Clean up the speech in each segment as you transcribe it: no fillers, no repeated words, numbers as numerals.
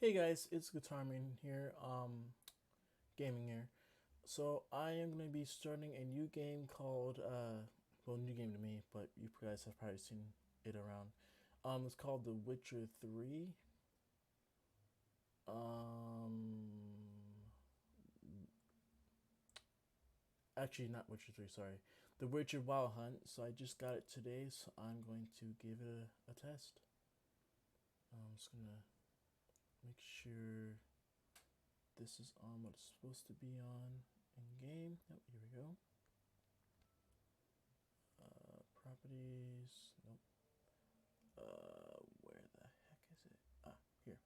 Hey guys, it's Guitarman here, gaming here. So I am gonna be starting a new game called well, new game to me, but you guys have probably seen it around. It's called The Witcher 3. Um Actually not Witcher 3, sorry. The Witcher Wild Hunt. So I just got it today, so I'm going to give it a test. I'm just gonna make sure this is on what it's supposed to be on in game. Yep, here we go. Properties. Nope. Where the heck is it? Ah, here.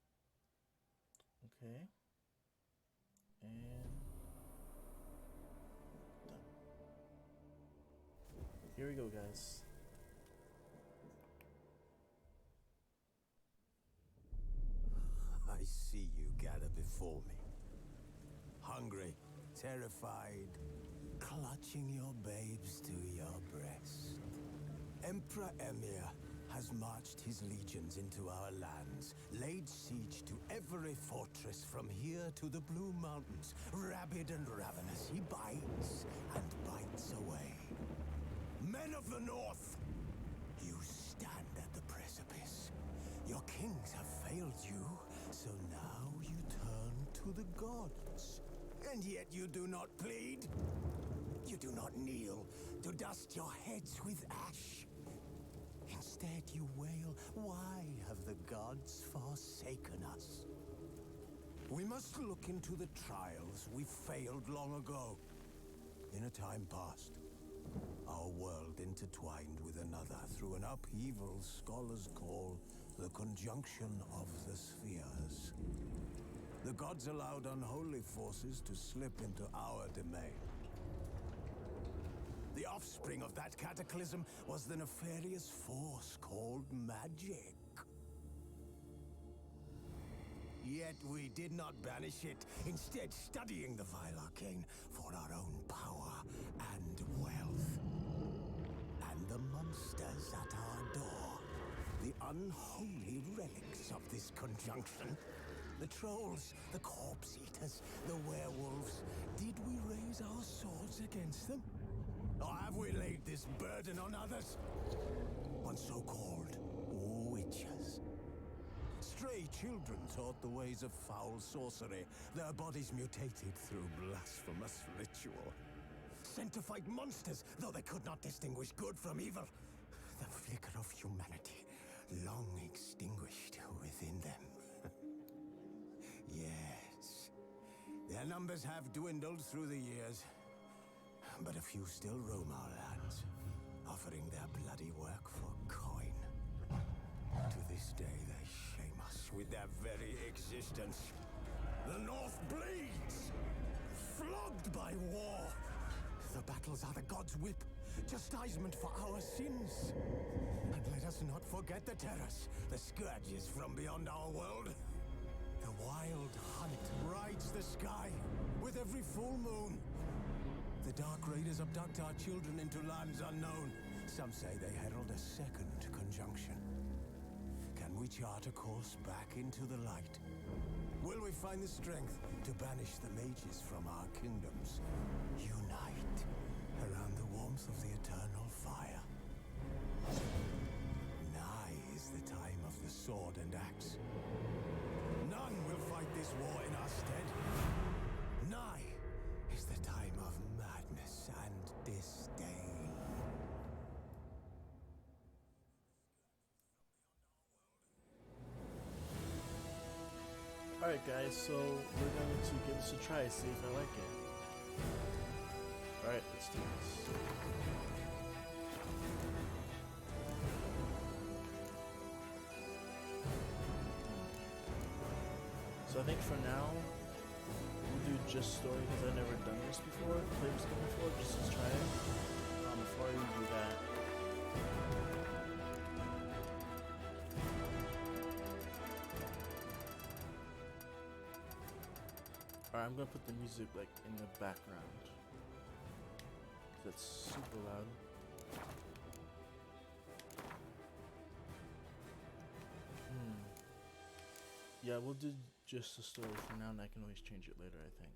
Okay. And done. Here we go, guys. I see you gather before me. Hungry, terrified, clutching your babes to your breast. Emperor Emir has marched his legions into our lands, laid siege to every fortress from here to the Blue Mountains. Rabid and ravenous, he bites and bites away. Men of the North, you stand at the precipice. Your kings have failed you, so now you turn to the gods. And yet you do not plead. You do not kneel to dust your heads with ash. Instead you wail, why have the gods forsaken us? We must look into the trials we failed long ago. In a time past, our world intertwined with another through an upheaval scholars call the conjunction of the spheres. The gods allowed unholy forces to slip into our domain. The offspring of that cataclysm was the nefarious force called magic. Yet we did not banish it, instead studying the vile arcane for our own power and wealth. And the monsters at our door, the unholy relics of this conjunction. The trolls, the corpse eaters, the werewolves. Did we raise our swords against them? Or have we laid this burden on others? On so-called witches. Stray children taught the ways of foul sorcery, their bodies mutated through blasphemous ritual. Sent to fight monsters, though they could not distinguish good from evil. The flicker of humanity, long extinguished within them. Yes, their numbers have dwindled through the years, but a few still roam our lands, offering their bloody work for coin. To this day, they shame us with their very existence. The North bleeds, flogged by war. The battles are the gods' whip, chastisement for our sins. And let us not forget the terrors, the scourges from beyond our world. The wild hunt rides the sky with every full moon. The Dark Raiders abduct our children into lands unknown. Some say they herald a second conjunction. Can we chart a course back into the light? Will we find the strength to banish the mages from our kingdoms? Unite around the warmth of the eternal fire. Nigh is the time of the sword and axe. None will fight this war in our stead. Nigh is the time of madness and disdain. Alright guys, so we're going to give this a try, see if I like it. Alright, let's do this. So I think for now, we'll do just story because I've never done this before, played this game before, just to try it. Before I even do that. Alright, I'm gonna put the music like in the background. That's super loud. Yeah, we'll do just the story for now, and I can always change it later, I think.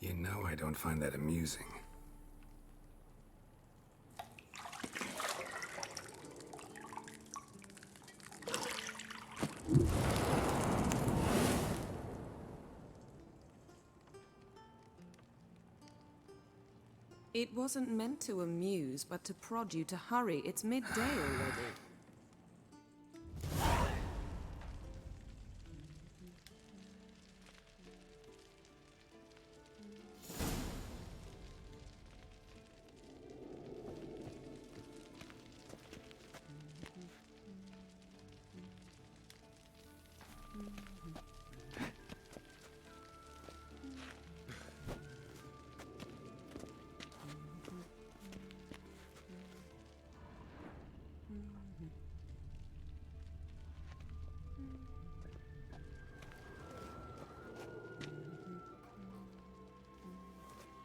You know I don't find that amusing. It wasn't meant to amuse, but to prod you to hurry. It's midday already.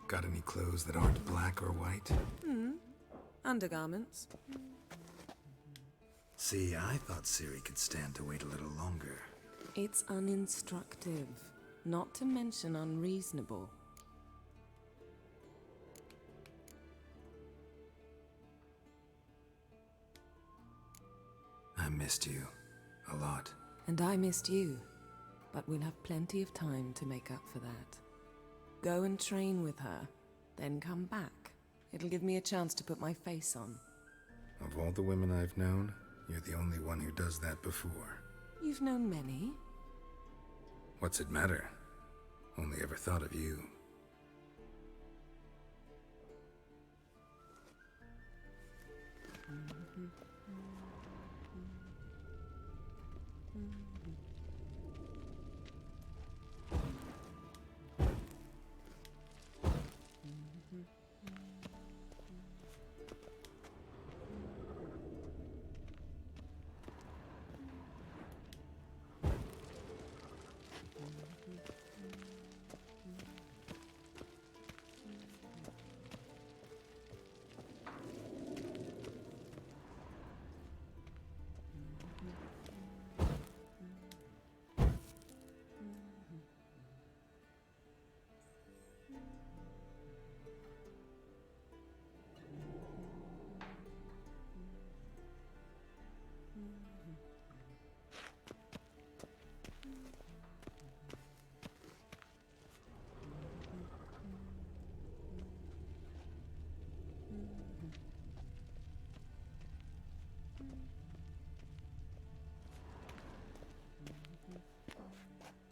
Got any clothes that aren't black or white? Undergarments. See, I thought Ciri could stand to wait a little longer. It's uninstructive, not to mention unreasonable. I missed you. A lot. And I missed you. but we'll have plenty of time to make up for that. Go and train with her, then come back. It'll give me a chance to put my face on. Of all the women I've known, you're the only one who does that before. You've known many. What's it matter? Only ever thought of you.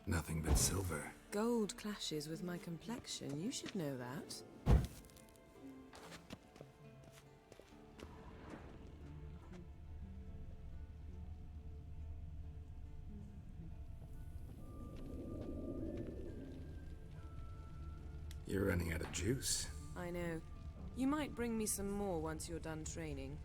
Nothing but silver. Gold clashes with my complexion. You should know that. You're running out of juice. I know. You might bring me some more once you're done training.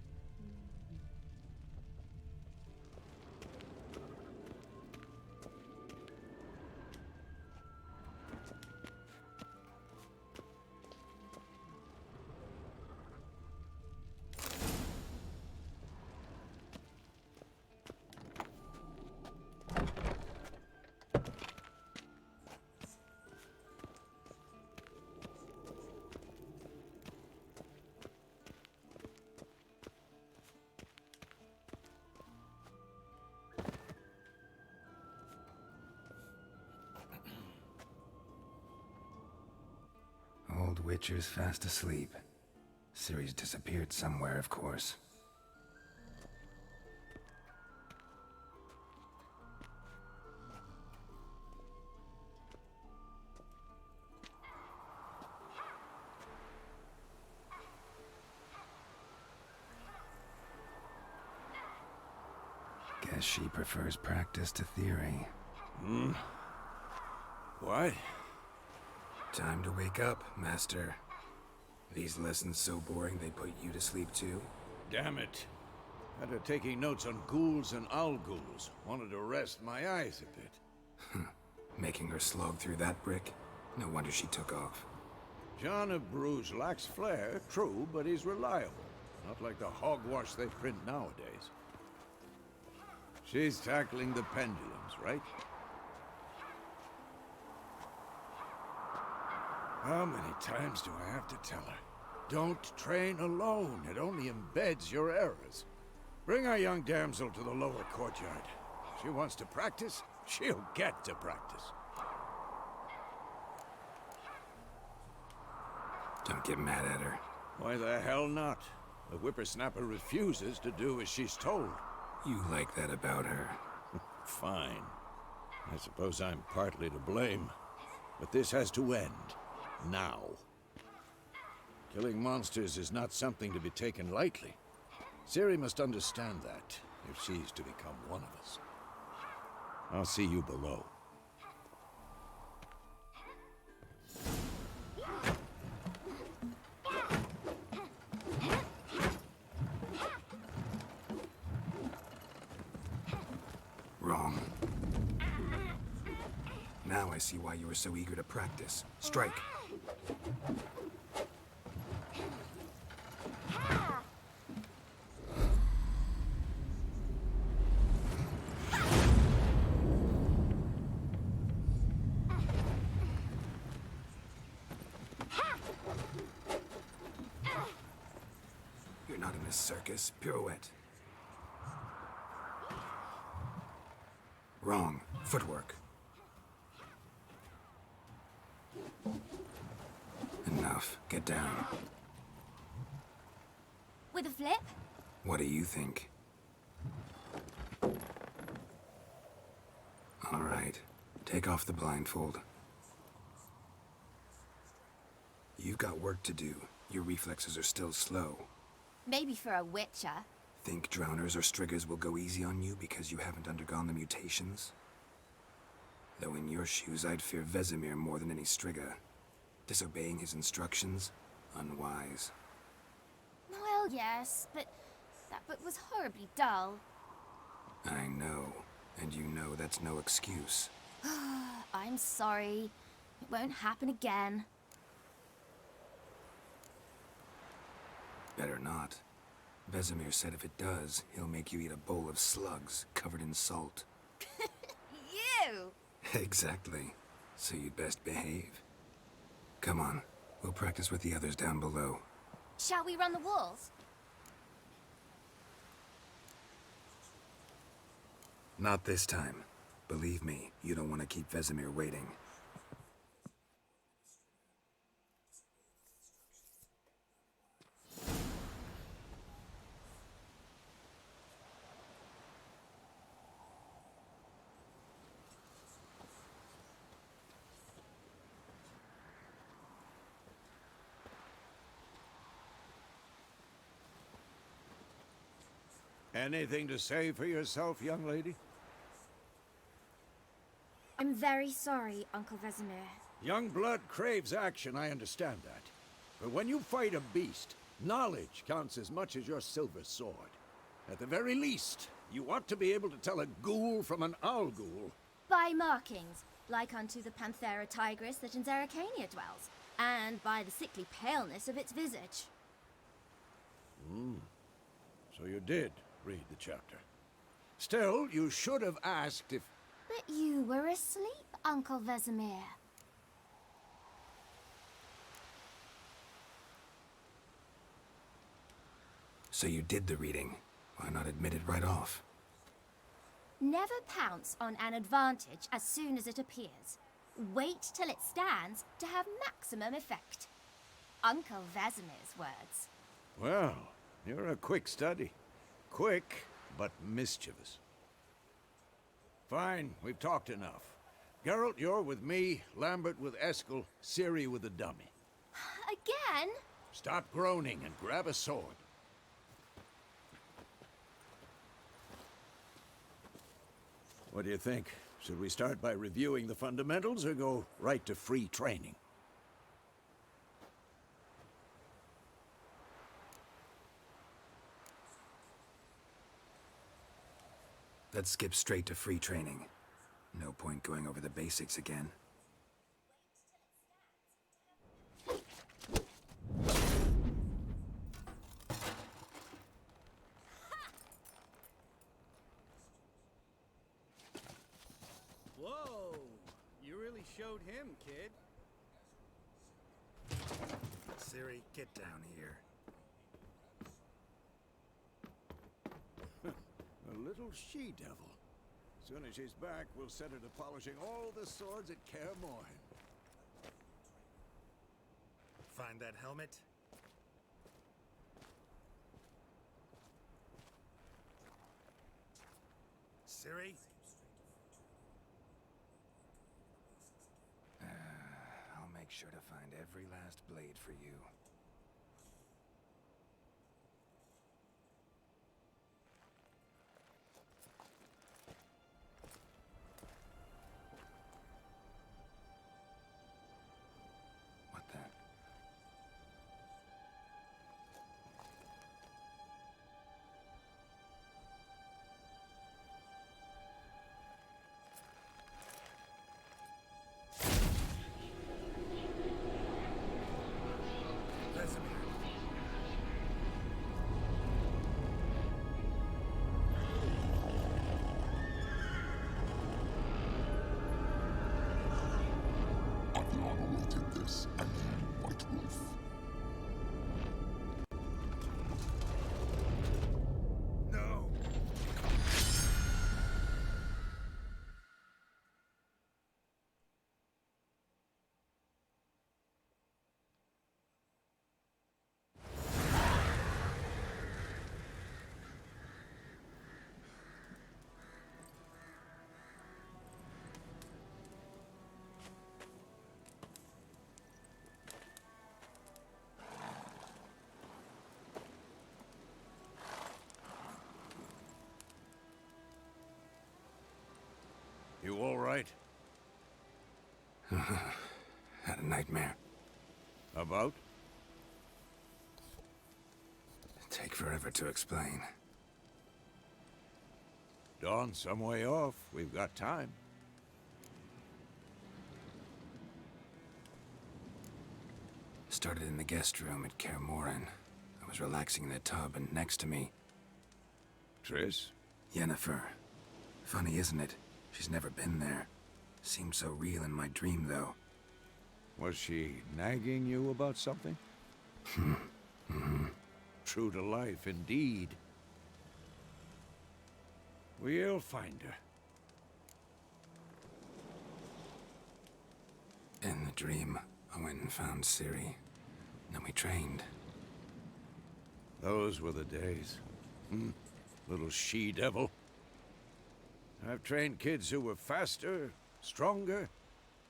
Old Witcher's fast asleep. Ciri's disappeared somewhere, of course. Guess she prefers practice to theory. Why? Time to wake up, Master. These lessons so boring they put you to sleep too? Damn it. After taking notes on ghouls and owl-ghouls, wanted to rest my eyes a bit. Making her slog through that brick? No wonder she took off. John of Bruges lacks flair, true, but he's reliable. Not like the hogwash they print nowadays. She's tackling the pendulums, right? How many times do I have to tell her? Don't train alone. It only embeds your errors. Bring our young damsel to the lower courtyard. If she wants to practice, she'll get to practice. Don't get mad at her. Why the hell not? The whippersnapper refuses to do as she's told. You like that about her. Fine. I suppose I'm partly to blame. But this has to end. Now. Killing monsters is not something to be taken lightly. Ciri must understand that, if she's to become one of us. I'll see you below. Wrong. Now I see why you were so eager to practice. Strike. You're not in a circus. Pirouette. Wrong. Footwork. enough. Get down. With a flip? What do you think? All right. Take off the blindfold. You've got work to do. Your reflexes are still slow. Maybe for a witcher. Think drowners or striggers will go easy on you because you haven't undergone the mutations? Though in your shoes, I'd fear Vesemir more than any strigger. Disobeying his instructions? Unwise. Well, yes, but that book was horribly dull. I know. And you know that's no excuse. I'm sorry. It won't happen again. Better not. Vesemir said if it does, he'll make you eat a bowl of slugs covered in salt. You! Exactly. So you'd best behave. Come on. We'll practice with the others down below. Shall we run the walls? Not this time. Believe me, you don't want to keep Vesemir waiting. Anything to say for yourself, young lady? I'm very sorry, Uncle Vesemir. Young blood craves action, I understand that. But when you fight a beast, knowledge counts as much as your silver sword. At the very least, you ought to be able to tell a ghoul from an owl ghoul. By markings, like unto the Panthera tigris that in Zerrikania dwells, and by the sickly paleness of its visage. So you did read the chapter. Still, you should have asked if... But you were asleep, Uncle Vesemir. So you did the reading. Why not admit it right off? Never pounce on an advantage as soon as it appears. Wait till it stands to have maximum effect. Uncle Vesemir's words. Well, you're a quick study. Quick, but mischievous. Fine, we've talked enough. Geralt, you're with me, Lambert with Eskel, Ciri with the dummy. Again? Stop groaning and grab a sword. What do you think? Should we start by reviewing the fundamentals or go right to free training? Let's skip straight to free training. No point going over the basics again. Whoa! You really showed him, kid. Ciri, get down here. A little she-devil. Soon as she's back, we'll set her to polishing all the swords at Kaer Morhen. Find that helmet? Ciri? I'll make sure to find every last blade for you. What the? Vesemir. Adriana did this, and you, White Wolf. No! Had a nightmare. About? Take forever to explain. Dawn's some way off. We've got time. Started in the guest room at Kaer Morhen. I was relaxing in the tub, and next to me, Triss? Yennefer. Funny, isn't it? She's never been there. Seemed so real in my dream, though. Was she nagging you about something? True to life, indeed. We'll find her. In the dream, I went and found Ciri. Then we trained. Those were the days. Little she-devil. I've trained kids who were faster, stronger,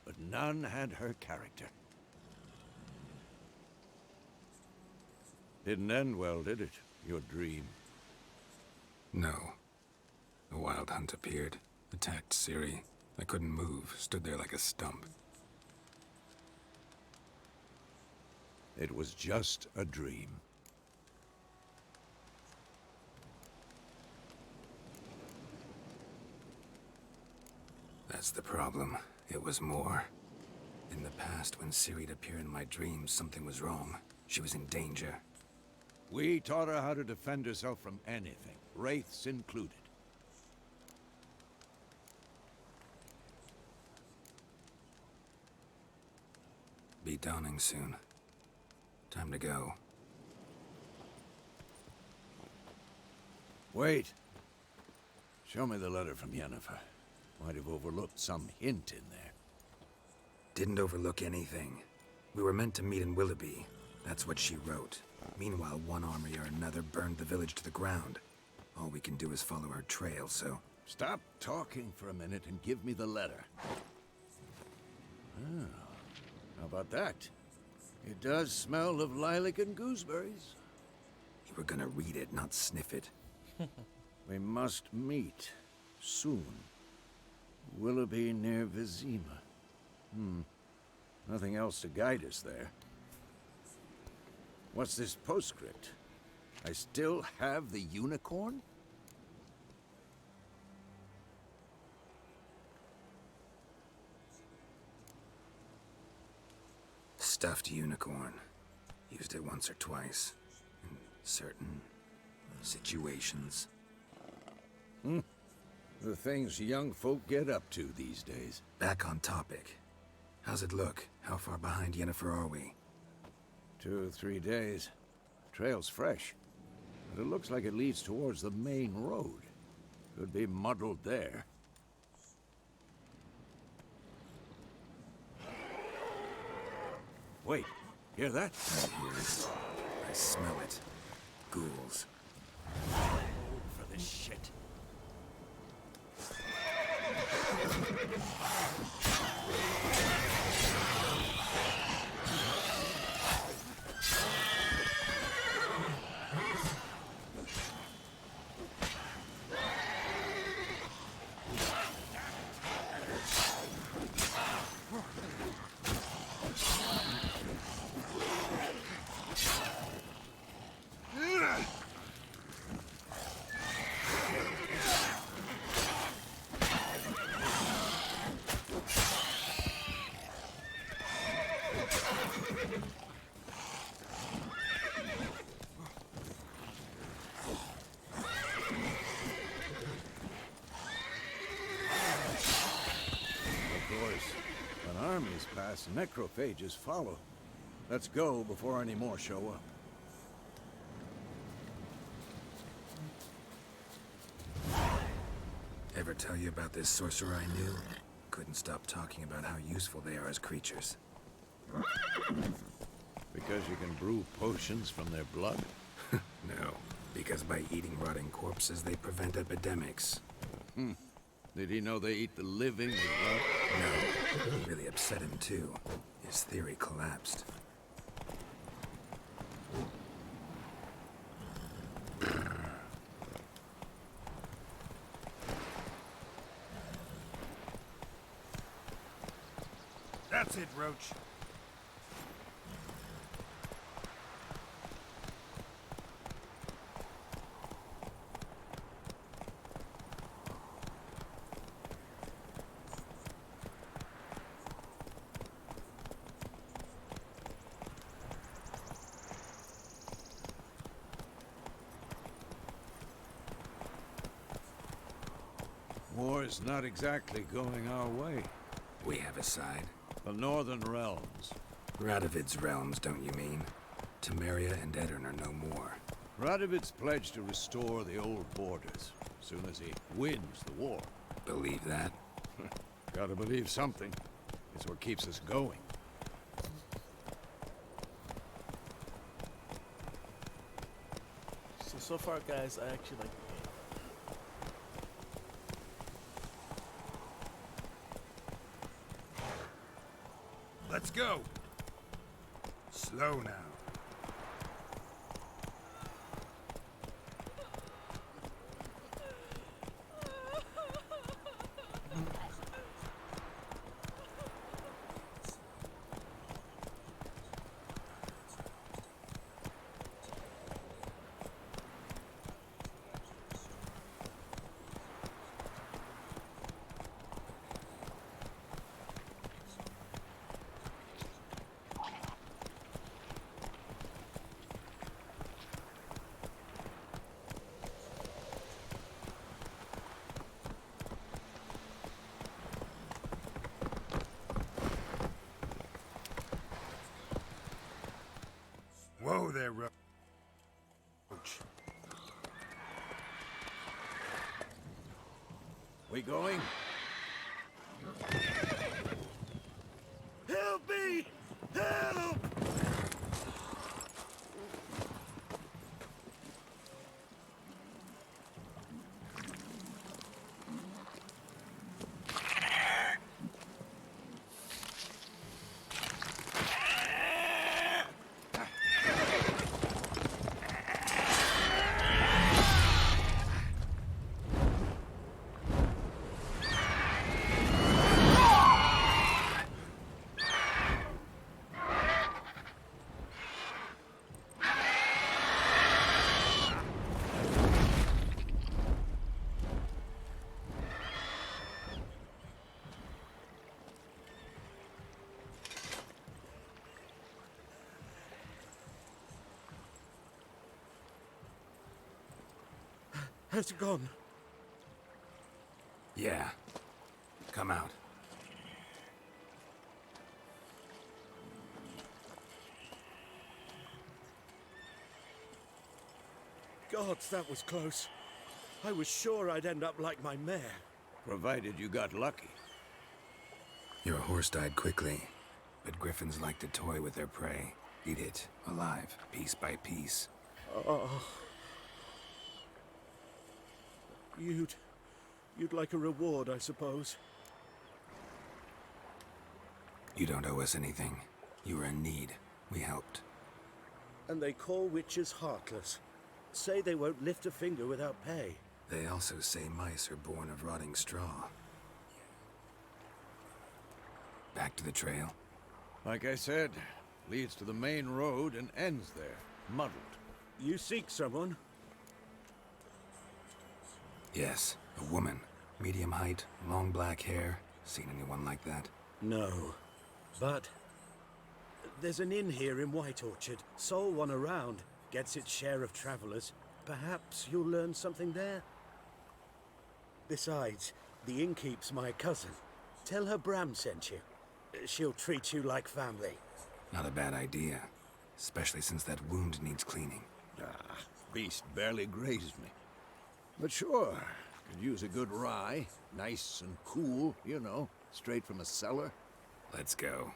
but none had her character. Didn't end well, did it? Your dream? No. A wild hunt appeared, attacked Ciri. I couldn't move, stood there like a stump. It was just a dream. That's the problem. It was more. In the past, when Ciri'd appear in my dreams, something was wrong. She was in danger. We taught her how to defend herself from anything, wraiths included. Be dawning soon. Time to go. Wait. Show me the letter from Yennefer. Might have overlooked some hint in there. Didn't overlook anything. We were meant to meet in Willoughby. That's what she wrote. Meanwhile, one army or another burned the village to the ground. All we can do is follow her trail, so... Stop talking for a minute and give me the letter. Oh, how about that? It does smell of lilac and gooseberries. You were gonna read it, not sniff it. We must meet. Soon. Willoughby near Vizima. Nothing else to guide us there. What's this postscript? I still have the unicorn? Stuffed unicorn. Used it once or twice. In certain situations. The things young folk get up to these days. Back on topic. How's it look? How far behind Yennefer are we? 2 or 3 days. Trail's fresh. But it looks like it leads towards the main road. Could be muddled there. Wait, hear that? I hear it. I smell it. Ghouls. For this shit. Armies pass, necrophages follow. Let's go before any more show up. Ever tell you about this sorcerer I knew? Couldn't stop talking about how useful they are as creatures. Because you can brew potions from their blood? No, because by eating rotting corpses, they prevent epidemics. Did he know they eat the living as well? No, it really upset him too. His theory collapsed. That That's it, Roach. War's not exactly going our way. We have a side. The Northern Realms. Radovid's realms, don't you mean? Temeria and Edirn are no more. Radovid's pledged to restore the old borders, as soon as he wins the war. Believe that? Gotta believe something. It's what keeps us going. So far, guys, I actually like the game. Let's go! Slow now. Whoa there, Roach. We going? Help me! Help! Has it gone? Yeah. Come out. Gods, that was close. I was sure I'd end up like my mare. Provided you got lucky. Your horse died quickly, but griffins like to toy with their prey. Eat it, alive, piece by piece. Oh. You'd like a reward, I suppose. You don't owe us anything. You were in need. We helped. And they call witches heartless. Say they won't lift a finger without pay. They also say mice are born of rotting straw. Back to the trail. Like I said, leads to the main road and ends there, muddled. You seek someone? Yes, a woman. Medium height, long black hair. Seen anyone like that? No. But there's an inn here in White Orchard. Sole one around. Gets its share of travelers. Perhaps you'll learn something there? Besides, the innkeep's my cousin. Tell her Bram sent you. She'll treat you like family. Not a bad idea. Especially since that wound needs cleaning. Ah, beast barely grazed me. But sure, could use a good rye. Nice and cool, you know, straight from a cellar. Let's go.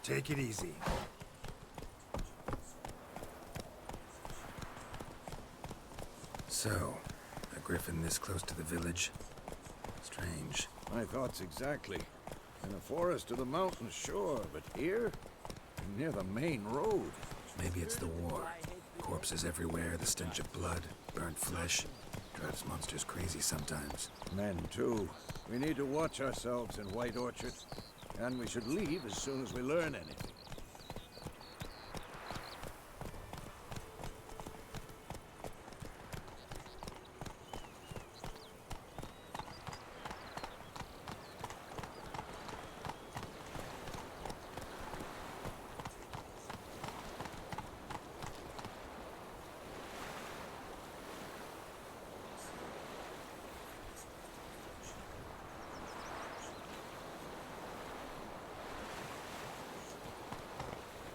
Take it easy. So, a griffin this close to the village? Strange. My thoughts exactly. in the forest to the mountain shore, but here, near the main road. Maybe it's the war. Corpses everywhere, the stench of blood, burnt flesh. Drives monsters crazy sometimes. Men, too. We need to watch ourselves in White Orchard. And we should leave as soon as we learn anything.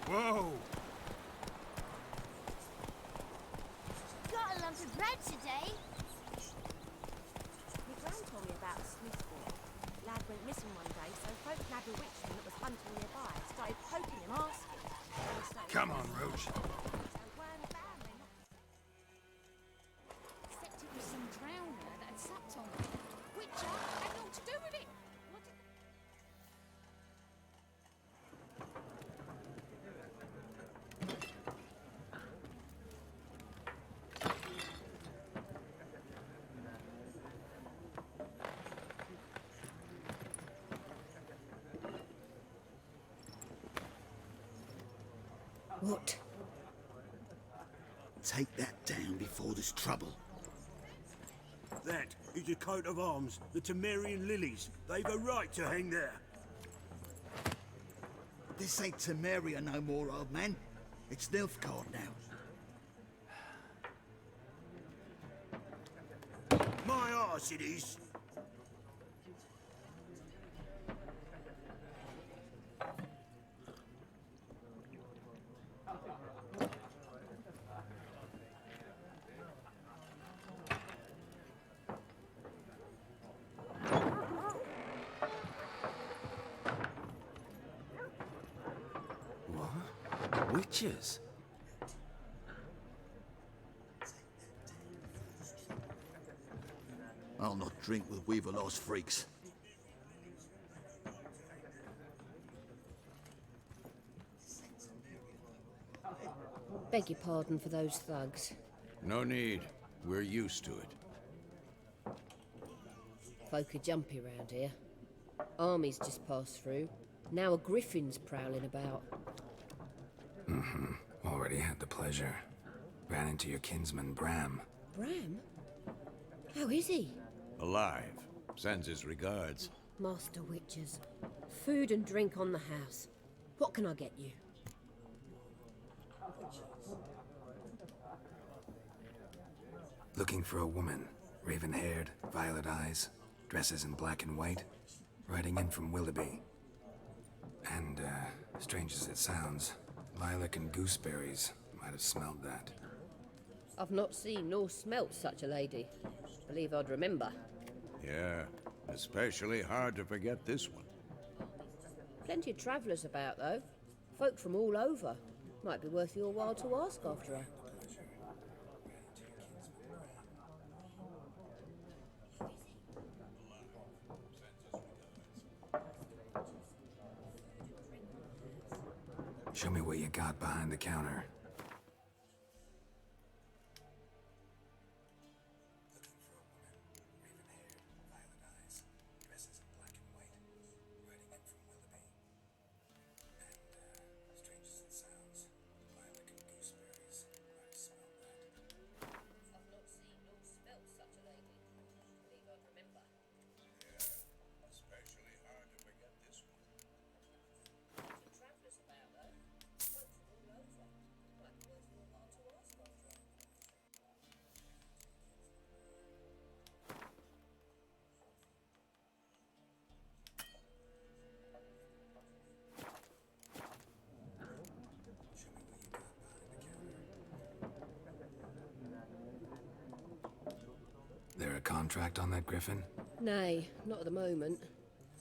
Whoa! Got a lump of bread today. My gran told me about a Smith boy. Lad went missing one day, so folk nabbed a witchman that was hunting nearby. Started poking him, asking. Come on, Roach. So weren't bad, they're not. Except it was some drowner that had supped on it. Witcher had naught to do with it. What did... What? Take that down before there's trouble. That is a coat of arms, the Temerian lilies. They've a right to hang there. This ain't Temeria no more, old man. It's Nilfgaard now. My arse it is. What? Witches? I'll not drink with Weaverlost freaks. Beg your pardon for those thugs. No need. We're used to it. Folk are jumpy round here. Armies just passed through. Now a griffin's prowling about. Already had the pleasure. Ran into your kinsman, Bram. Bram? How is he? Alive. Sends his regards. Master Witchers. Food and drink on the house. What can I get you? Looking for a woman. Raven-haired, violet eyes, dresses in black and white. Riding in from Willoughby. And, strange as it sounds, lilac and gooseberries might have smelled that. I've not seen nor smelt such a lady. Believe I'd remember. Yeah, especially hard to forget this one. Plenty of travellers about, though. Folk from all over. Might be worth your while to ask after her. Show me what you got behind the counter. There a contract on that griffin? Nay, not at the moment.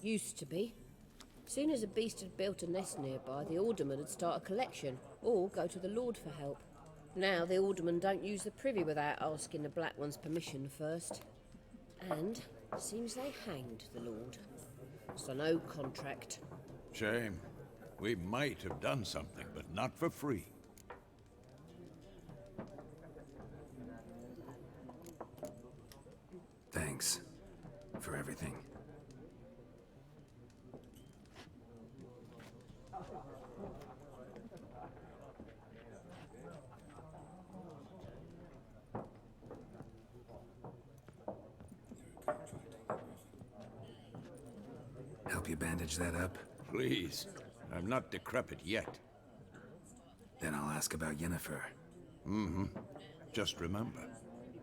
Used to be. Soon as a beast had built a nest nearby, the alderman would start a collection, or go to the Lord for help. Now the aldermen don't use the privy without asking the Black One's permission first. And seems they hanged the Lord. so no contract. Shame. We might have done something, but not for free. Thanks for everything. Help you bandage that up? Please. I'm not decrepit yet. Then I'll ask about Yennefer. Mm-hmm. Just remember,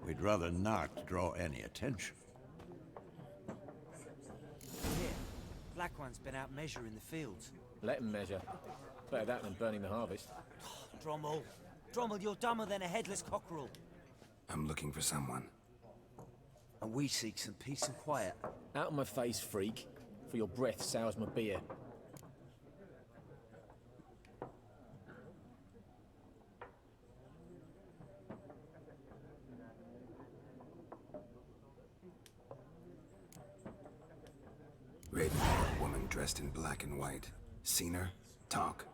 we'd rather not draw any attention. Here, Black One's been out measuring the fields. Let him measure. Better that than burning the harvest. Drommel. Drommel, you're dumber than a headless cockerel. I'm looking for someone. And we seek some peace and quiet. Out of my face, freak. For your breath sours my beer. Ravenhawk woman dressed in black and white. Seen her? Talk.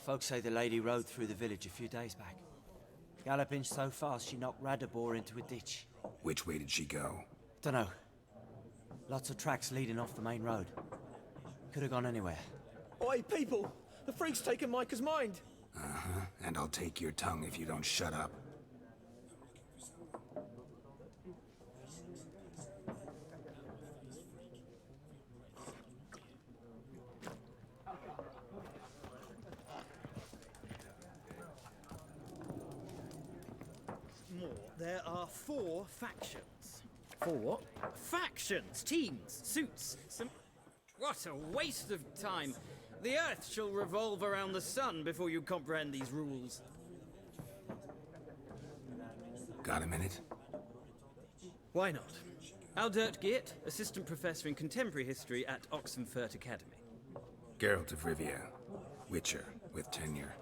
Folks say the lady rode through the village a few days back. Galloping so fast she knocked Radabor into a ditch. Which way did she go? Dunno. Lots of tracks leading off the main road. Could have gone anywhere. Oi, people! The freak's taken Micah's mind! Uh-huh. And I'll take your tongue if you don't shut up. There are 4 factions. For what? Factions, teams, suits, some... What a waste of time! The Earth shall revolve around the sun before you comprehend these rules. Got a minute? Why not? Aldert Geert, Assistant Professor in Contemporary History at Oxenfurt Academy. Geralt of Rivia. Witcher, with tenure.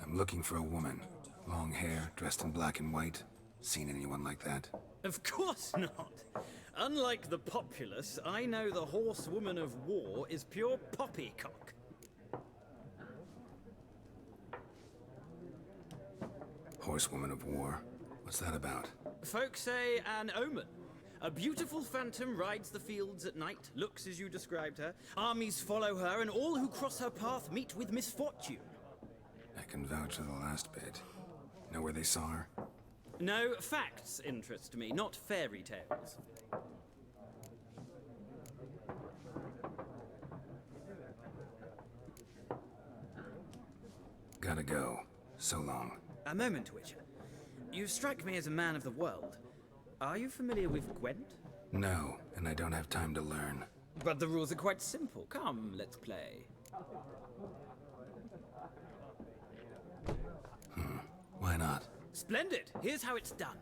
I'm looking for a woman. Long hair, dressed in black and white. Seen anyone like that? Of course not! Unlike the populace, I know the horsewoman of war is pure poppycock. Horsewoman of war? What's that about? Folk say an omen. A beautiful phantom rides the fields at night, looks as you described her. Armies follow her, and all who cross her path meet with misfortune. I can vouch for the last bit. Know where they saw her? No, facts interest me, not fairy tales. Gotta go. So long. A moment, Witcher. You strike me as a man of the world. Are you familiar with Gwent? No, and I don't have time to learn. But the rules are quite simple. Come, let's play. Why not? Splendid! Here's how it's done.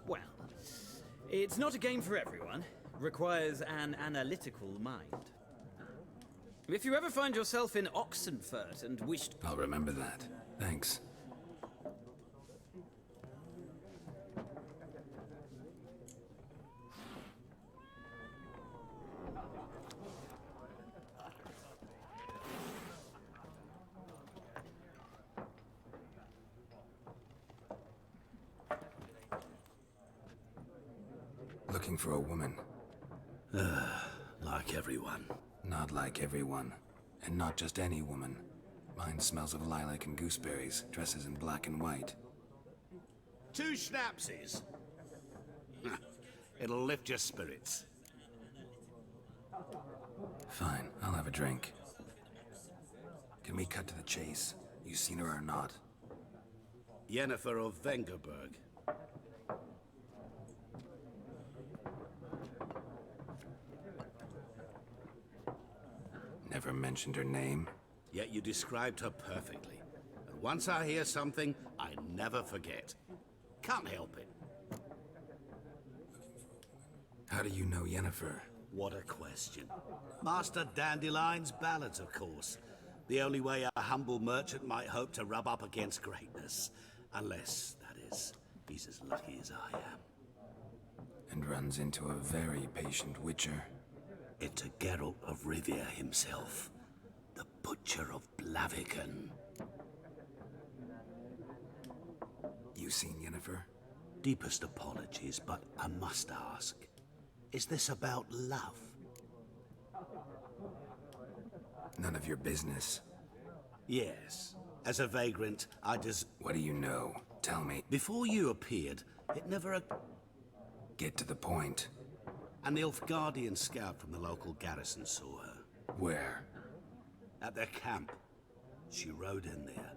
Well, it's not a game for everyone. Requires an analytical mind. If you ever find yourself in Oxenfurt and wish to... I'll remember that. Thanks. Looking for a woman. Like everyone. Not like everyone. And not just any woman. Mine smells of lilac and gooseberries, dresses in black and white. 2 schnapsies. It'll lift your spirits. Fine, I'll have a drink. Can we cut to the chase? You seen her or not? Yennefer of Vengerberg. Never mentioned her name? Yet you described her perfectly. And once I hear something, I never forget. Can't help it. How do you know Yennefer? What a question. Master Dandelion's ballads, of course. The only way a humble merchant might hope to rub up against greatness. Unless, that is, he's as lucky as I am. And runs into a very patient witcher. Into Geralt of Rivia himself. The Butcher of Blaviken. You seen Yennefer? Deepest apologies, but I must ask. Is this about love? None of your business. Yes. As a vagrant, I What do you know? Tell me. Before you appeared, it never... Get to the point. An Nilfgaardian scout from the local garrison saw her. Where? At their camp. She rode in there.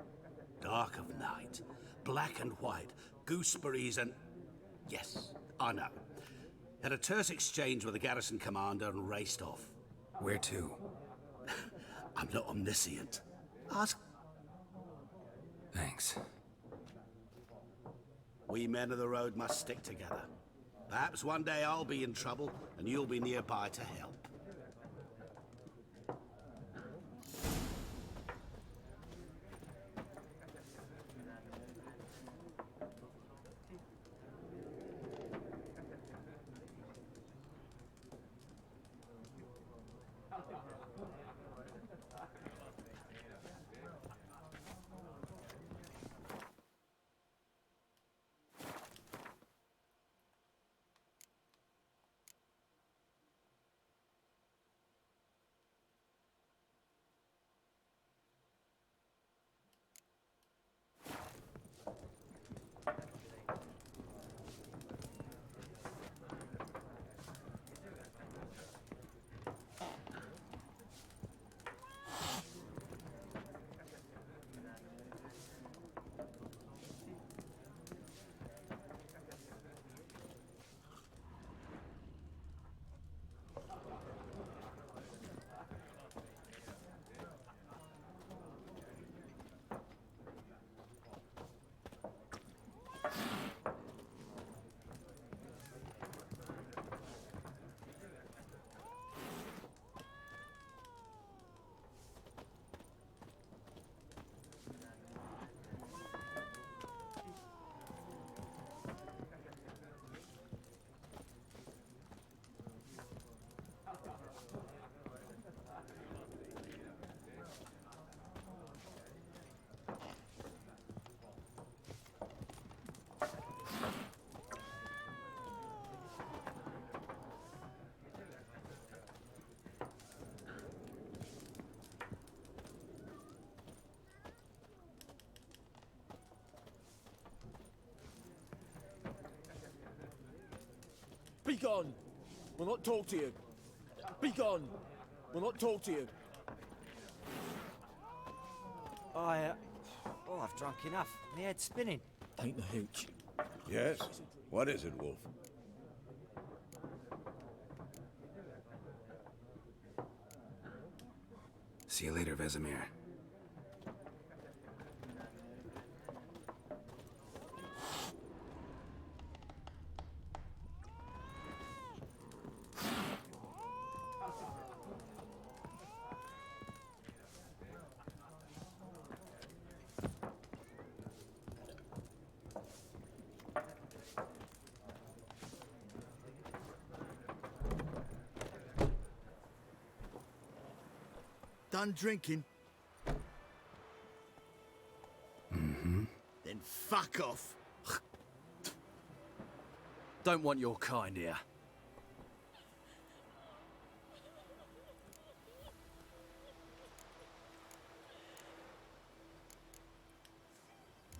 Dark of night. Black and white. Gooseberries and... Yes, I know. Had a terse exchange with the garrison commander and raced off. Where to? I'm not omniscient. Ask... Thanks. We men of the road must stick together. Perhaps one day I'll be in trouble, and you'll be nearby to help. Be gone! We'll not talk to you. Be gone! We'll not talk to you. I've drunk enough. My head's spinning. Ain't the hooch. Yes? What is it, Wolf? See you later, Vesemir. done drinking? Mm-hmm. Then fuck off. Don't want your kind here.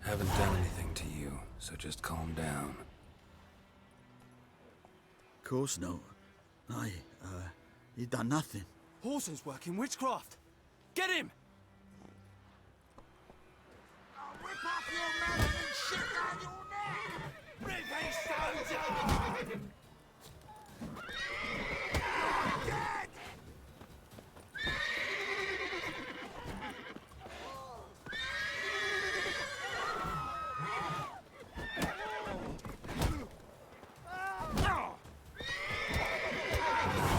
Haven't done anything to you, so just calm down. Of course not. You done nothing. Horson's working witchcraft. Get him! I'll rip off your melon and shit down your neck! Rip soldier! Dead!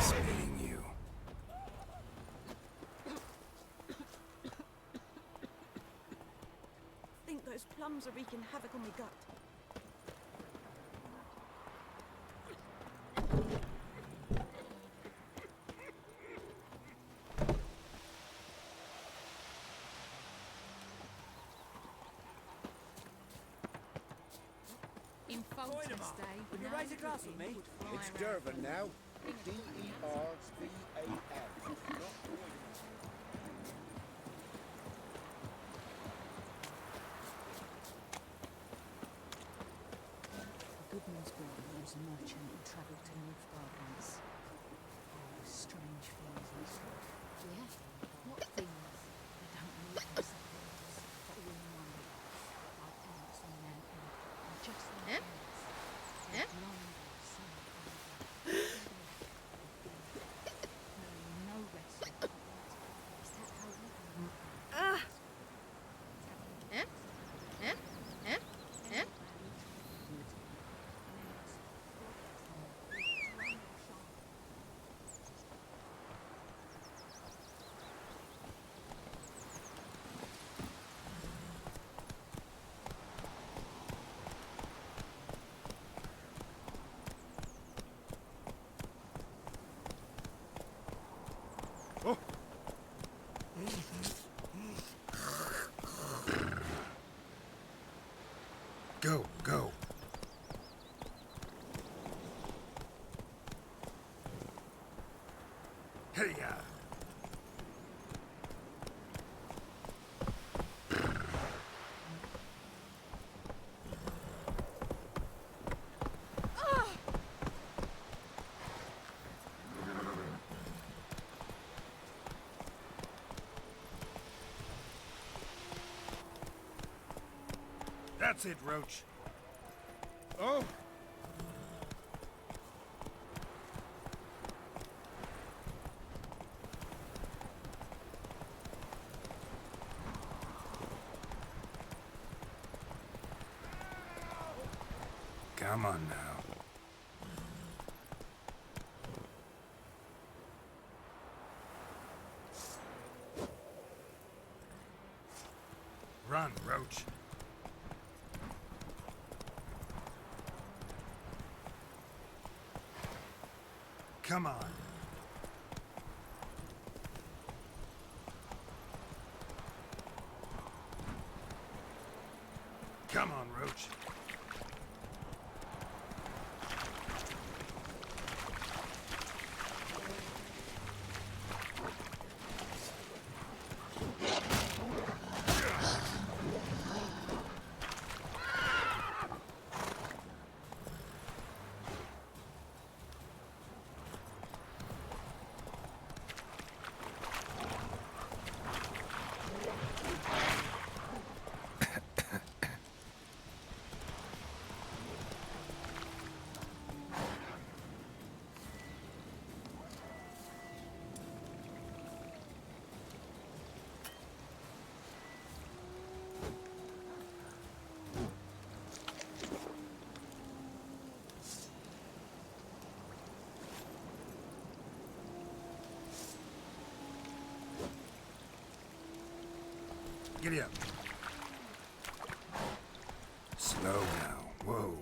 Spitting you. I think those plums are wreaking havoc on my gut. In Foltest Day, Will you raise a glass with me? It's Durban now. D-E-R-V-A-N. Goodman's boy was a merchant and travelled to North Gardens. Oh, strange things he saw. Yeah? What things? They don't know themselves, but we know like ants on an ant, and just like ants, longer, so no rest. Is that how we Go, go. Hey-ya! That's it, Roach. Oh! Come on now. Run, Roach. Come on. Come on, Roach. Giddy up. Slow now. Whoa.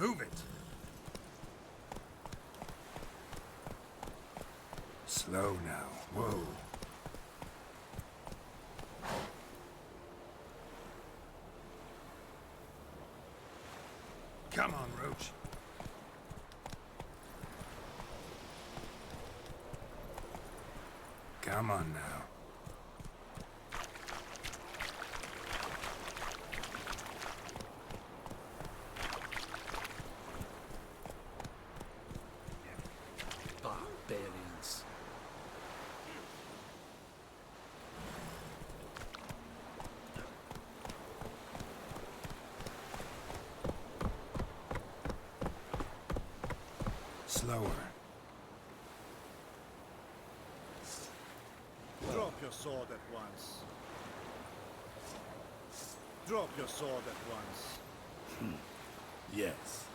Move it. Slow now. Whoa. Come on, Roach. Come on now. Barbarians. Slower. Drop your sword at once. Drop your sword at once. Yes.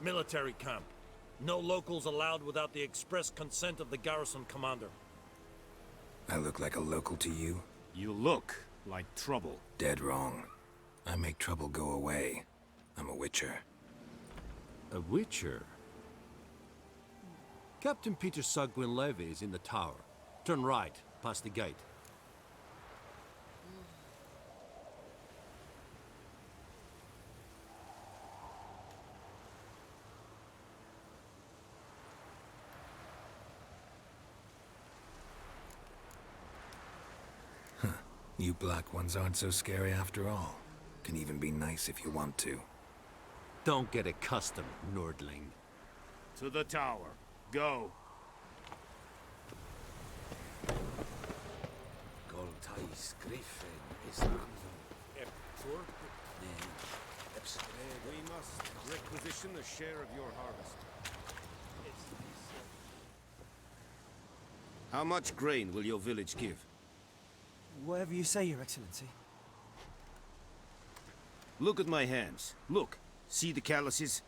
Military camp. No locals allowed without the express consent of the garrison commander. I look like a local to you? You look like trouble. Dead wrong. I make trouble go away. I'm a witcher. A witcher? Captain Peter Sagwin Levy is in the tower. Turn right, past the gate. You black ones aren't so scary after all. Can even be nice if you want to. Don't get accustomed, Nordling. To the tower. Go. Goltais Griffin is We must requisition a share of your harvest. How much grain will your village give? Whatever you say, Your Excellency. Look at my hands. Look. See the calluses?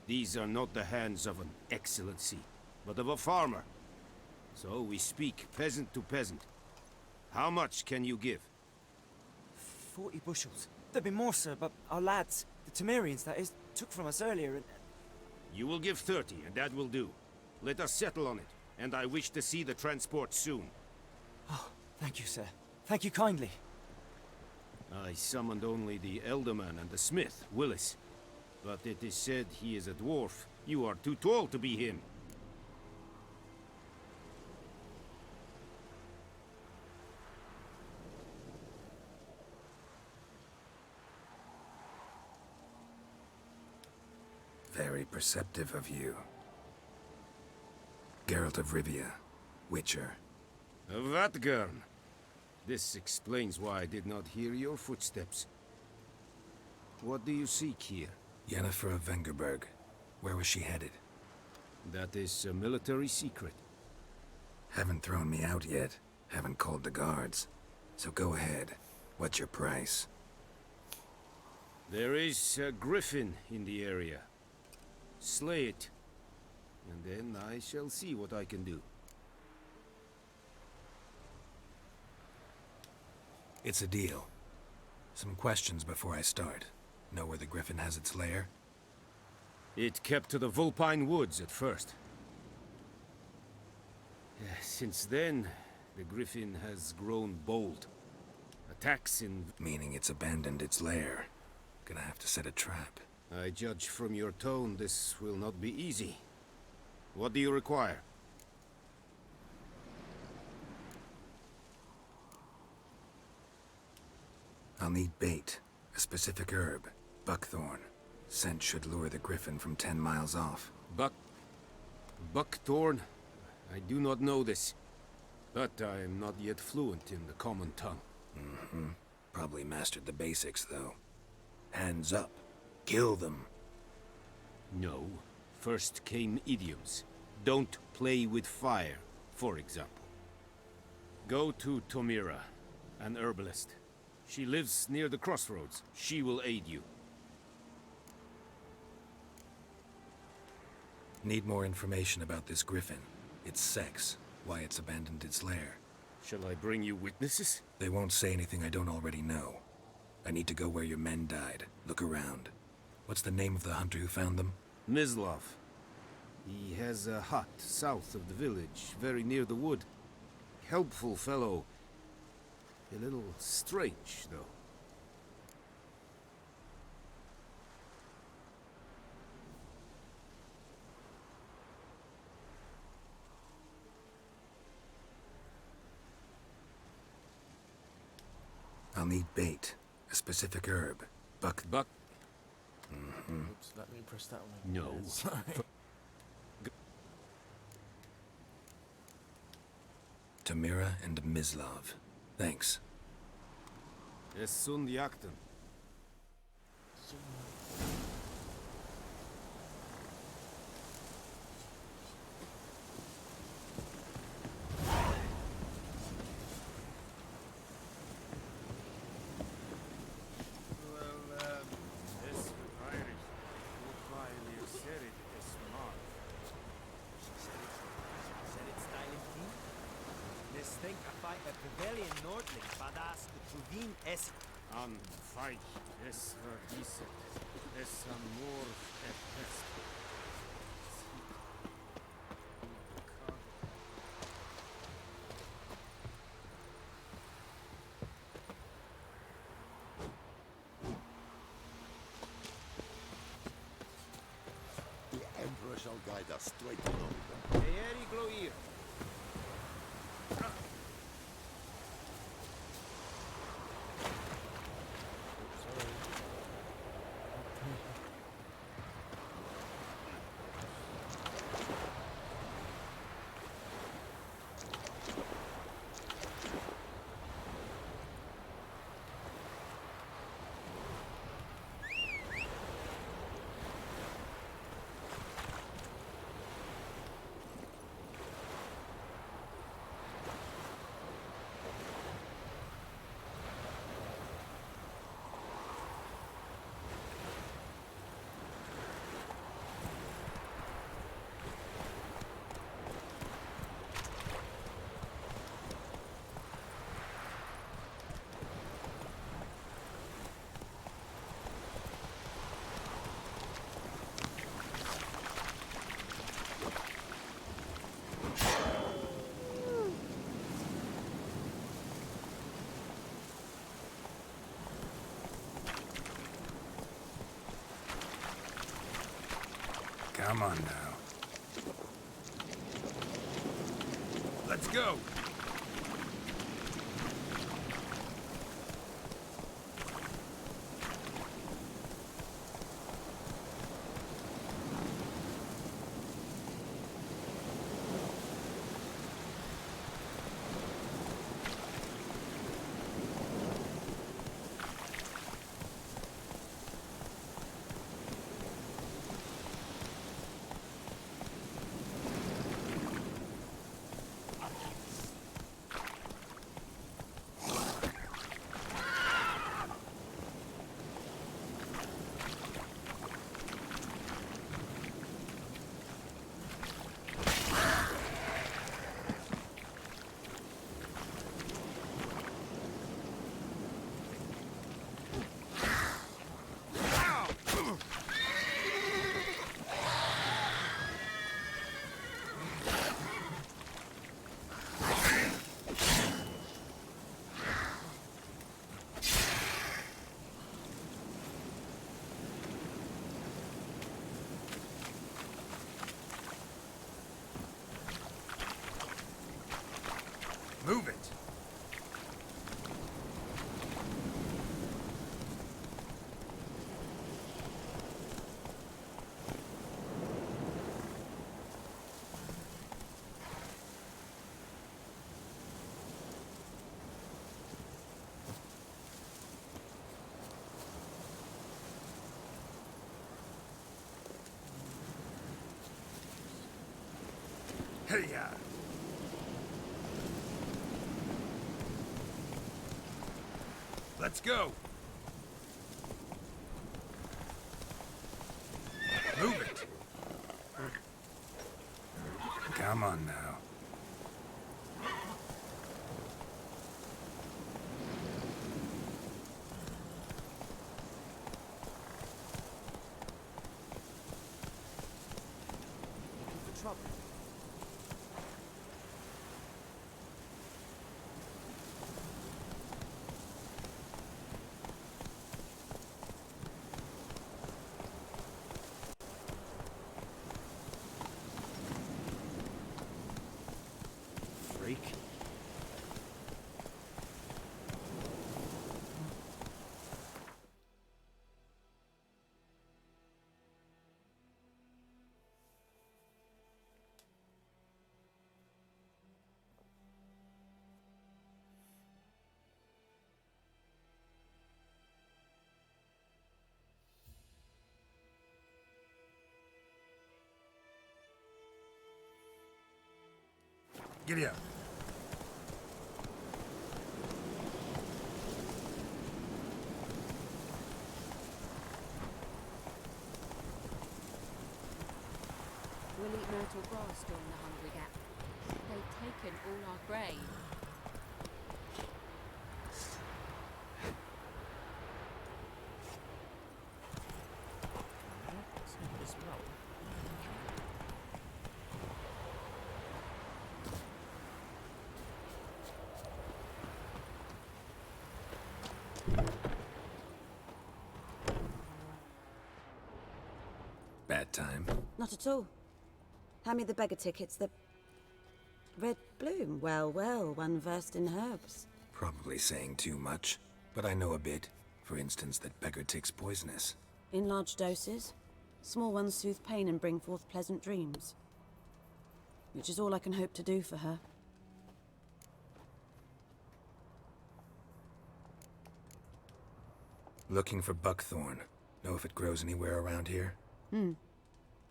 These are not the hands of an excellency, but of a farmer. So we speak peasant to peasant. How much can you give? 40 bushels. There'd be more, sir, but our lads, the Temerians, that is, took from us earlier and... You will give 30, and that will do. Let us settle on it, and I wish to see the transport soon. Oh, thank you, sir. Thank you kindly. I summoned only the Elderman and the smith, Willis. But it is said he is a dwarf. You are too tall to be him. Very perceptive of you. Geralt of Rivia, Witcher. Vatgern. This explains why I did not hear your footsteps. What do you seek here? Yennefer of Vengerberg. Where was she headed? That is a military secret. Haven't thrown me out yet. Haven't called the guards. So go ahead. What's your price? There is a griffin in the area. Slay it. And then I shall see what I can do. It's a deal. Some questions before I start. Know where the griffin has its lair? It kept to the Vulpine Woods at first. Since then, the Griffin has grown bold. Attacks in... Meaning it's abandoned its lair. Gonna have to set a trap. I judge from your tone this will not be easy. What do you require? I'll need bait. A specific herb. Buckthorn. Scent should lure the Griffin from 10 miles off. Buckthorn? I do not know this. But I am not yet fluent in the common tongue. Mm-hmm. Probably mastered the basics, though. Hands up. Kill them. No. First came idioms. Don't play with fire, for example. Go to Tomira, an herbalist. She lives near the crossroads. She will aid you. Need more information about this Griffin. Its sex, why it's abandoned its lair. Shall I bring you witnesses? They won't say anything I don't already know. I need to go where your men died. Look around. What's the name of the hunter who found them? Mislav. He has a hut south of the village, very near the wood. Helpful fellow. A little strange, though. I'll need bait. A specific herb. Buck... Mm-hmm. Oops, let me press that one. No. Sorry. Tomira and Mislav. Thanks. Es sunt jakten. An fight es verdicet, es amor et pest. The Emperor shall guide us straight to Nobleton. Eeri Gloir. Come on now. Let's go! Hey-ya! Let's go! Move it! Come on now. Looking for trouble? Freak. Giddy up. We'll eat mortal grass during the Hungry Gap. They've taken all our grain. As well. Bad time. Not at all. Hand me the beggar tickets. The red bloom. Well, well, one versed in herbs. Probably saying too much, but I know a bit. For instance, that beggar tick's poisonous. In large doses. Small ones soothe pain and bring forth pleasant dreams. Which is all I can hope to do for her. Looking for buckthorn. Know if it grows anywhere around here?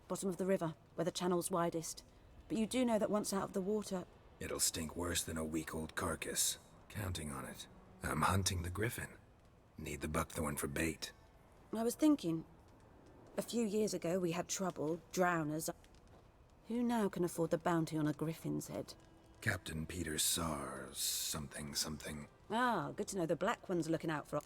Bottom of the river, where the channel's widest. But you do know that once out of the water... It'll stink worse than a week-old carcass. Counting on it. I'm hunting the griffin. Need the buckthorn for bait. I was thinking... A few years ago we had trouble, drowners. Who now can afford the bounty on a griffin's head? Captain Peter Sars, something. Ah, good to know the Black One's looking out for...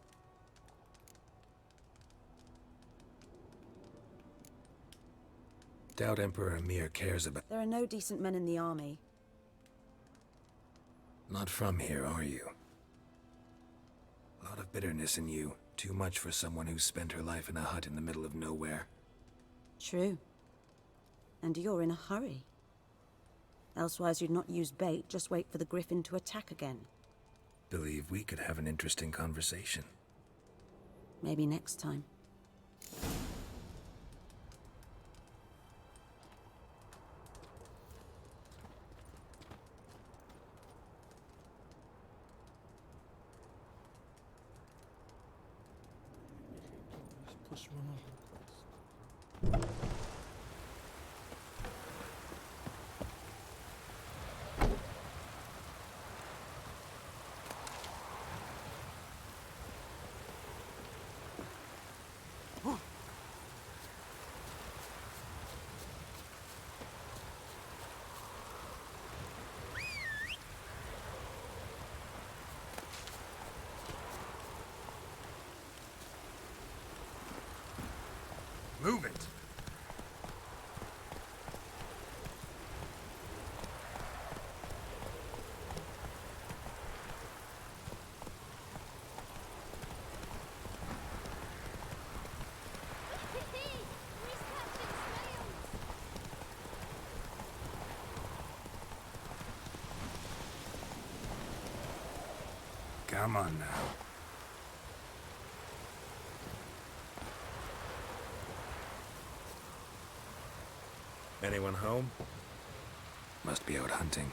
Doubt Emperor Emir cares about... There are no decent men in the army. Not from here, are you? A lot of bitterness in you. Too much for someone who's spent her life in a hut in the middle of nowhere. True. And you're in a hurry. Elsewise you'd not use bait, just wait for the griffin to attack again. Believe we could have an interesting conversation. Maybe next time. Push one on. Move it! Come on now. Anyone home? Must be out hunting.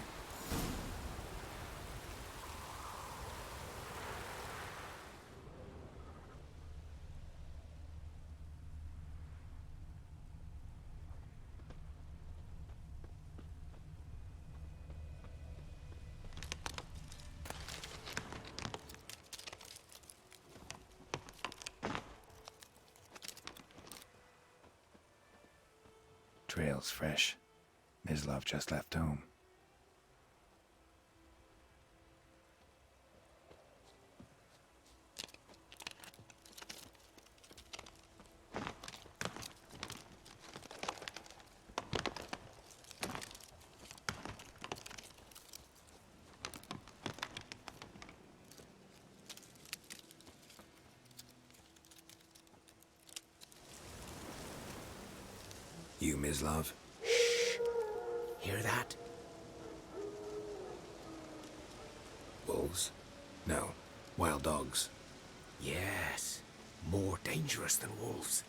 Trail's fresh. Mislav just left home. You, Mislav? Hear that? Wolves? No. Wild dogs. Yes. More dangerous than wolves.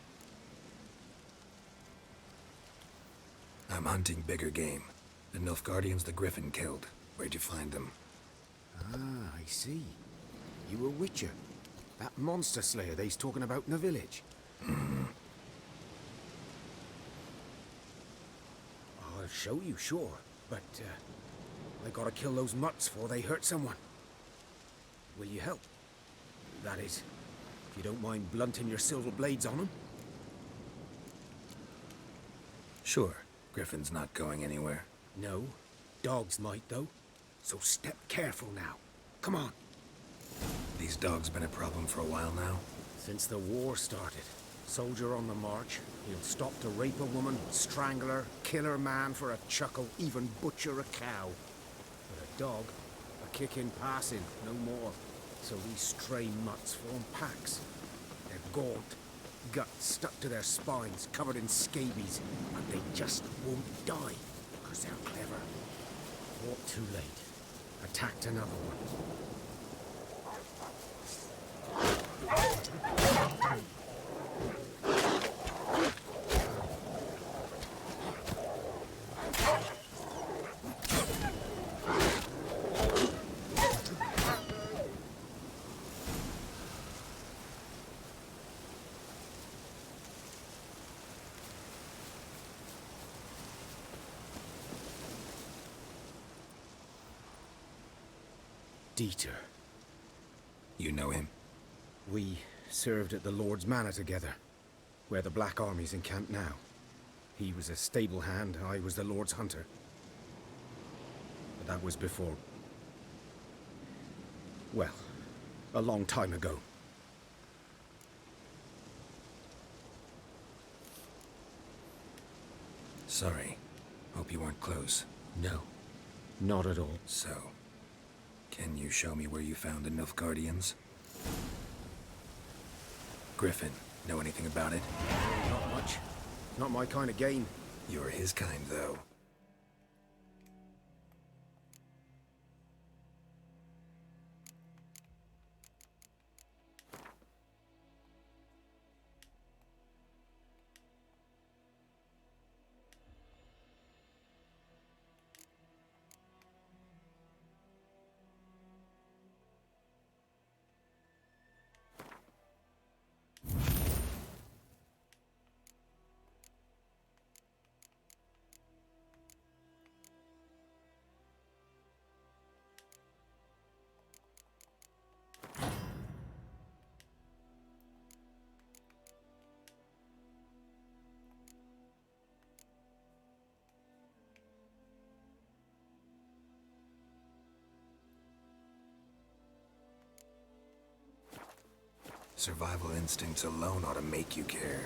I'm hunting bigger game. The Nilfgaardians the Griffin killed. Where'd you find them? Ah, I see. You were Witcher. That monster slayer they's talking about in the village. Mm-hmm. I'll show you, sure. But, I gotta kill those mutts before they hurt someone. Will you help? That is, if you don't mind blunting your silver blades on them. Sure. Griffin's not going anywhere. No. Dogs might, though. So step careful now. Come on. These dogs been a problem for a while now? Since the war started. Soldier on the march. He'll stop to rape a woman, strangle her, kill her man for a chuckle, even butcher a cow. But a dog, a kick in passing, no more. So these stray mutts form packs. They're gaunt, guts stuck to their spines, covered in scabies, but they just won't die, because they're clever. Fought too late. Attacked another one. Dieter. You know him? We served at the Lord's Manor together, where the Black Army's encamped now. He was a stable hand, I was the Lord's hunter. But that was before... well, a long time ago. Sorry. Hope you weren't close. No. Not at all. So, can you show me where you found the Nilfgaardians? Griffin, know anything about it? Not much. Not my kind of game. You're his kind, though. Survival instincts alone ought to make you care.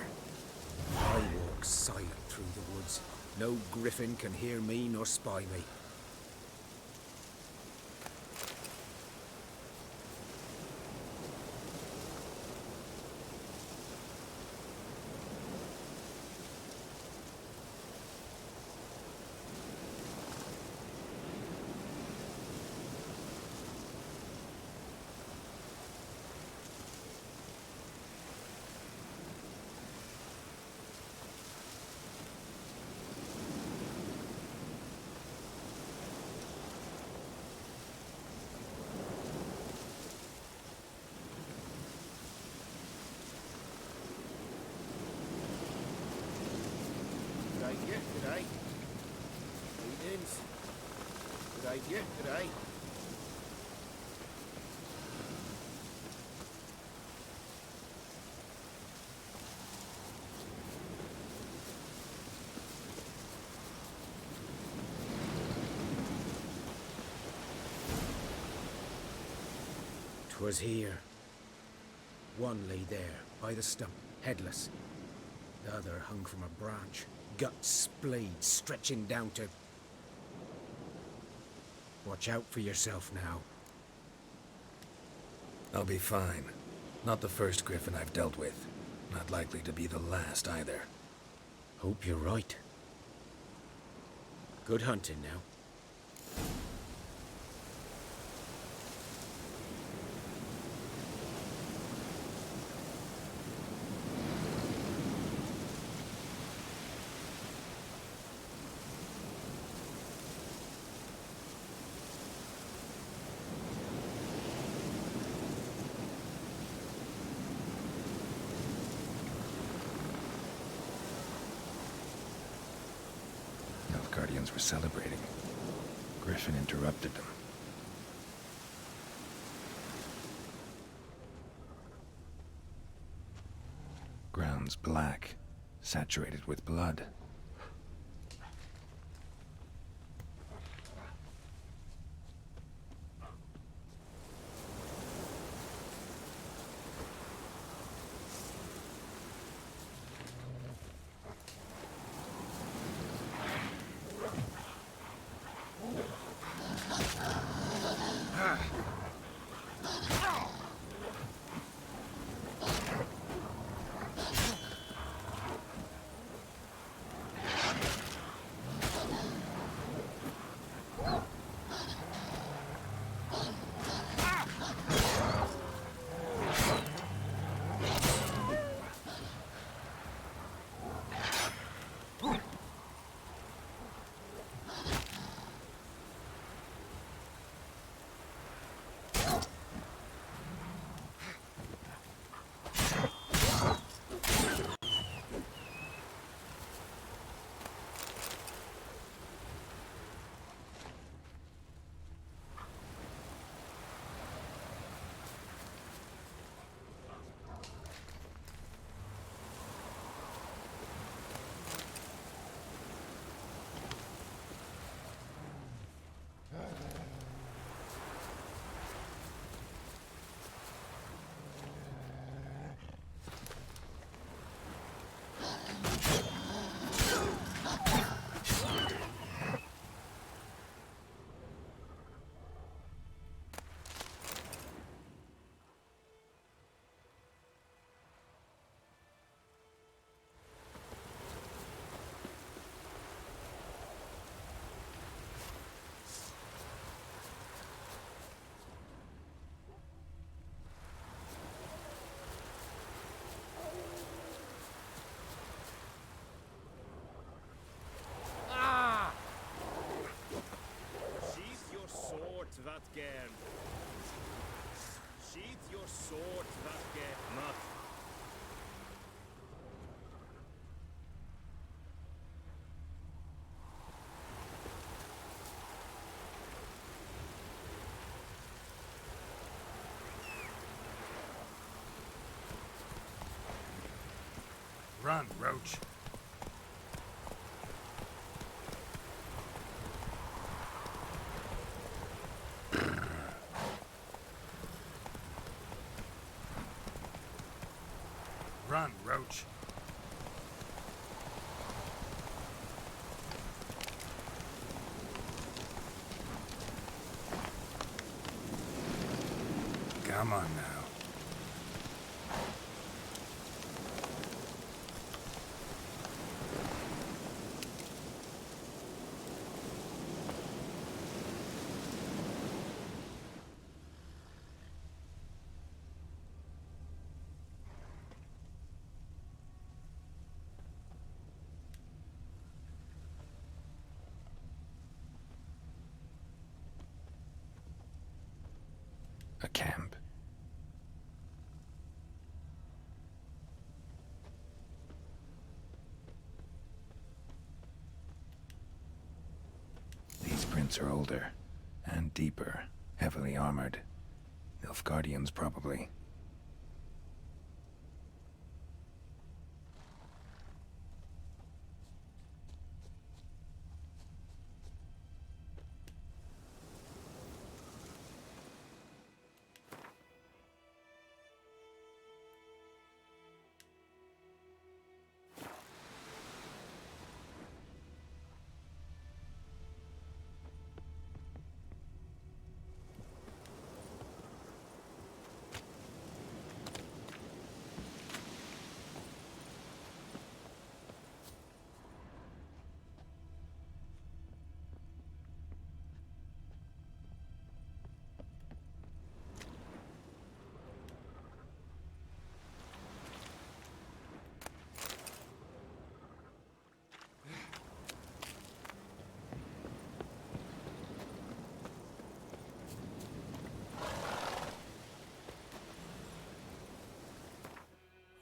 I walk silent through the woods. No griffin can hear me nor spy me. Good idea, good eye. Greetings. Good idea, good eye. 'Twas here. One lay there, by the stump, headless. The other hung from a branch, guts splayed, stretching down to... Watch out for yourself now. I'll be fine. Not the first griffin I've dealt with. Not likely to be the last either. Hope you're right. Good hunting now. Guardians were celebrating. Griffin interrupted them. Ground's black, saturated with blood. Vatgern. Sheath your sword, Vatgern. Not. Run, Roach. Run, Roach. Come on now. A camp. These prints are older and deeper, heavily armored. Nilfgaardians, probably.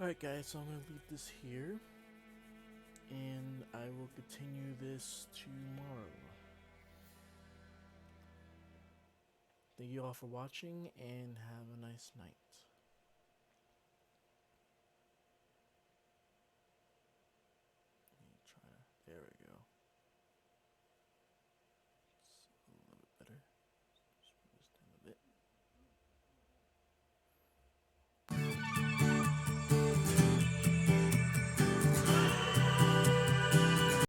Alright guys, so I'm going to leave this here, and I will continue this tomorrow. Thank you all for watching, and have a nice night.